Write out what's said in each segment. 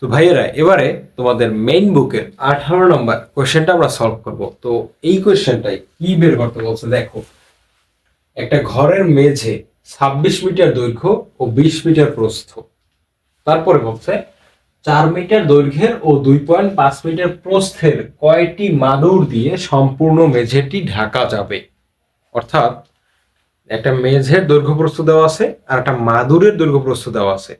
তো ভাইয়েরা এবারে তোমাদের মেইন বুকের 18 নম্বর কোশ্চেনটা আমরা সলভ করব। তো এই কোশ্চেনটাই কি বের করতে বলছে দেখো, একটা ঘরের মেঝে 26 মিটার দৈর্ঘ্য ও 20 মিটার প্রস্থ। তারপরে বলছে 4 মিটার দৈর্ঘ্যের ও 2.5 মিটার প্রস্থের কয়টি মাদুর দিয়ে সম্পূর্ণ মেঝেটি ঢাকা যাবে। অর্থাৎ একটা মেঝের দৈর্ঘ্য প্রস্থ দেওয়া আছে আর একটা মাদুরের দৈর্ঘ্য প্রস্থ দেওয়া আছে।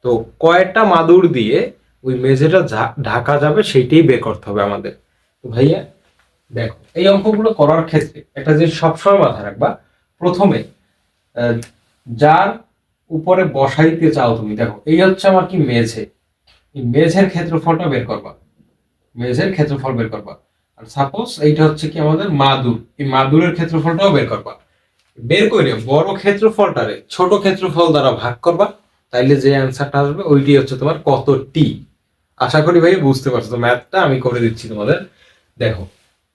তো কয়টা মাদুর দিয়ে ওই মেঝেটা ঢাকা যাবে সেইটাই বের করতে হবে আমাদের। তো ভাইয়া দেখো, এই অঙ্কগুলো করার ক্ষেত্রে একটা জিনিস সবসময় মাথায় রাখবা। প্রথমে আহ, যার উপরে বসাইতে চাও তুমি, দেখো এই হচ্ছে আমার কি মেঝে, এই মেঝের ক্ষেত্রফলটা বের করবা, মেঝের ক্ষেত্রফল বের করবা। আর সাপোজ এইটা হচ্ছে কি আমাদের মাদুর, এই মাদুরের ক্ষেত্রফলটাও বের করবা। বের করে বড় ক্ষেত্রফলটারে ছোট ক্ষেত্রফল দ্বারা ভাগ করবা, তাইলে যে অ্যান্সারটা আসবে ওইটি হচ্ছে তোমার কত টি। আশা করি ভাই বুঝতে পারছো। তো ম্যাথটা আমি করে দিচ্ছি তোমাদের। দেখো,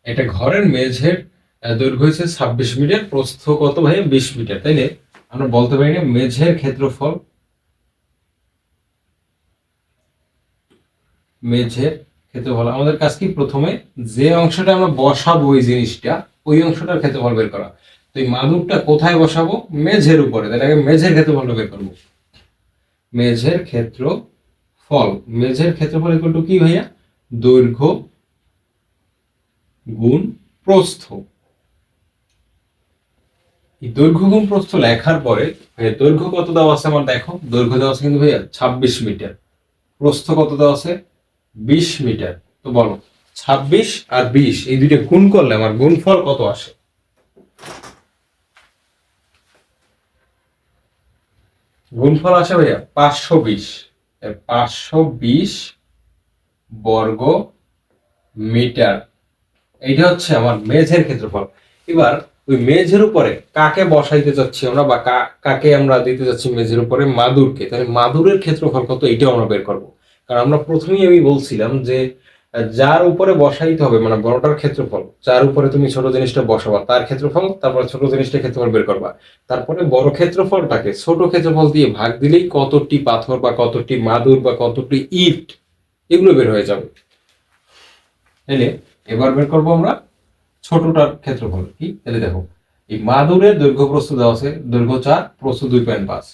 এটা ঘরের মেঝের দৈর্ঘ্য হচ্ছে 26 মিটার, প্রস্থ কত ভাই 20 মিটার, তাইলে আমরা বলতে পারি না মেঝের ক্ষেত্রফল, মেঝের ক্ষেত্রফল আমাদের কাছে কি প্রথমে যে অংশটা আমরা বসাবো ওই জিনিসটা, ওই অংশটার ক্ষেত্রফল বের করা। তো এই মাদুরটা কোথায় বসাবো, মেঝের উপরে, তাহলে আগে মেঝের ক্ষেত্রফলটা বের করবো। মেঝের ক্ষেত্রফল, মেঝের ক্ষেত্রফল ইকুয়াল টু কি ভাইয়া, দৈর্ঘ্য গুণ প্রস্থ। এই দৈর্ঘ্য গুণ প্রস্থ লেখার পরে ভাইয়া দৈর্ঘ্য কত দেওয়া আছে আমার, দেখো দৈর্ঘ্য দেওয়া আছে কিন্তু ভাইয়া 26 মিটার, প্রস্থ কত দেওয়া আছে 20 মিটার। তো বলো 26 আর 20 এই দুইটা গুণ করলে আমার গুণফল কত আসে। গুণফল আসে ভাইয়া 520, 520 বর্গ মিটার। এইটা হচ্ছে আমার মেঝের ক্ষেত্রফল। এবার ওই মেঝের উপরে কাকে বসাইতে চাচ্ছি আমরা, বা কাকে আমরা দিতে যাচ্ছি মেঝের উপরে, মাদুরকে, তাহলে মাদুরের ক্ষেত্রফল কত এইটাও আমরা বের করবো। কারণ আমরা প্রথমেই আমি বলছিলাম যে যার উপরে বসাইতে হবে মানে বড়টার ক্ষেত্রফল, যার উপরে তুমি ছোট জিনিসটা বসাবা তার ক্ষেত্রফল, তারপরে ছোট জিনিসটার ক্ষেত্রফল বের করবা, তারপরে বড় ক্ষেত্রফলটাকে ছোট ক্ষেত্রফল দিয়ে ভাগ দিলেই কতটি পাথর বা কতটি মাদুর বা কতটি ইট এগুলো বের হয়ে যাবে। তাহলে এবার বের করবো আমরা ছোটটার ক্ষেত্রফল কি। তাহলে দেখো, এই মাদুরের দৈর্ঘ্য প্রস্থ দেওয়া আছে, দৈর্ঘ্য 4, প্রস্থ 2.5।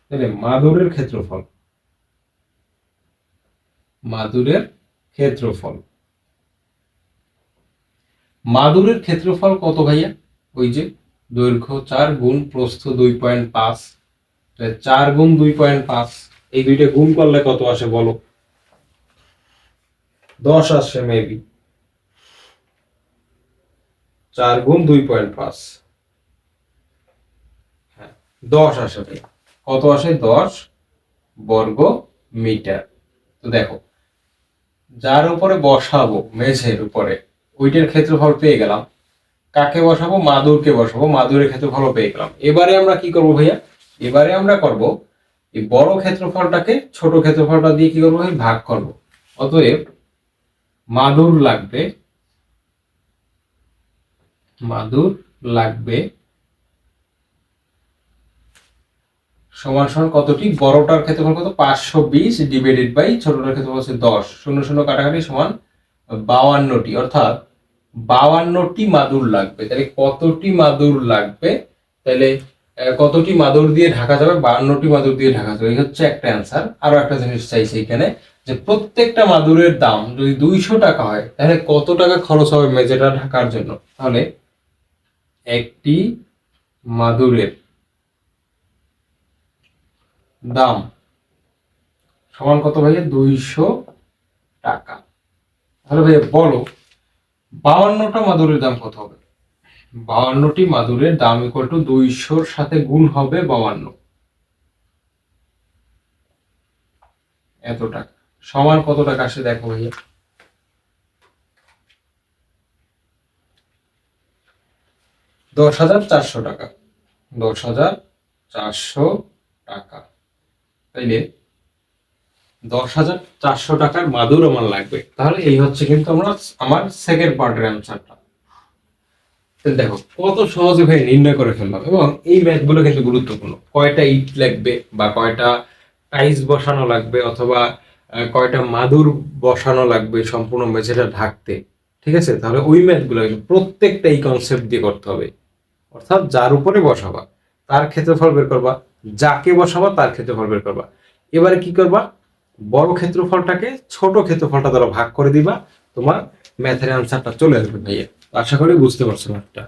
তাহলে মাদুরের ক্ষেত্রফল, মাদুরের ক্ষেত্রফল, মাদুরের ক্ষেত্রফল কত ভাইয়া, ওই যে দৈর্ঘ্য 4 গুণ প্রস্থ 2.5, 4 গুণ 2.5 এই দুইটা গুণ করলে কত আসে বলো, 10 আসে মেবি। 4 গুণ 2.5, হ্যাঁ 10 আসে ভাই। কত আসে 10 বর্গ মিটার। তো দেখো, যার উপরে বসাবো মেঝের উপরে ওইটার ক্ষেত্রফল পেয়ে গেলাম, কাকে বসাবো, মাদুরকে বসাবো, মাদুরের ক্ষেত্রফল পেয়ে গেলাম। এবারে আমরা কি করব ভাইয়া, এবারে আমরা করব এই বড় ক্ষেত্রফলটাকে ছোট ক্ষেত্রফলটা দিয়ে কি করবো ভাই, ভাগ করব। অতএব মাদুর লাগবে, মাদুর লাগবে সমান সমান কতটি, বড়টার ক্ষেত্রফল কত 520 ডিভাইডেড বাই ছোটটার ক্ষেত্রফল হচ্ছে 10, শূন্য শূন্য কাটাকাটি সমান 52টি, অর্থাৎ 52টি মাদুর লাগবে। তাহলে কতটি মাদুর লাগবে, তাহলে কতটি মাদুর দিয়ে ঢাকা যাবে, 52টি মাদুর দিয়ে ঢাকা যাবে, এই হচ্ছে একটা অ্যান্সার। আরো একটা জিনিস চাইছে এখানে, যে প্রত্যেকটা মাদুরের দাম যদি 200 টাকা হয় তাহলে কত টাকা খরচ হবে মেঝেটা ঢাকার জন্য। তাহলে একটি মাদুরের দাম সমান কত ভাইয়া, 200 টাকা। তাহলে ভাইয়া বলো 52টা মাদুরের দাম কত হবে, 52টি মাদুরের দাম ইকুয়াল টু 200 সাথে গুণ হবে 52, এত টাকা সমান কত টাকা আসে দেখো ভাইয়া, 10,400 টাকা, 10,400 টাকা। তাইলে 10,400 টাকার মাদুর আমার লাগবে। তাহলে এই হচ্ছে কিন্তু আমার সেকেন্ড পার্টের অ্যান্সারটা। দেখো কত সহজে ভাই নির্ণয় করে ফেললাম। এবং এই ম্যাথগুলো কিন্তু গুরুত্বপূর্ণ, কয়টা ইট লাগবে বা কয়টা টাইলস বসানো লাগবে, অথবা কয়টা মাদুর বসানো লাগবে সম্পূর্ণ মেঝেটা ঢাকতে, ঠিক আছে? তাহলে ওই ম্যাথগুলো প্রত্যেকটা এই কনসেপ্ট দিয়ে করতে হবে। অর্থাৎ যার উপরে বসাবা তার ক্ষেত্রফল বের করবা, যাকে বসাবা তার ক্ষেত্রফল বের করবা। এবারে কি করবা, বড় ক্ষেত্রফলটাকে ছোট ক্ষেত্রফলটা দ্বারা ভাগ করে দিবা, তোমার ম্যাথের অ্যান্সারটা চলে আসবে ভাইয়া। আশা করি বুঝতে পারছো ম্যাথটা।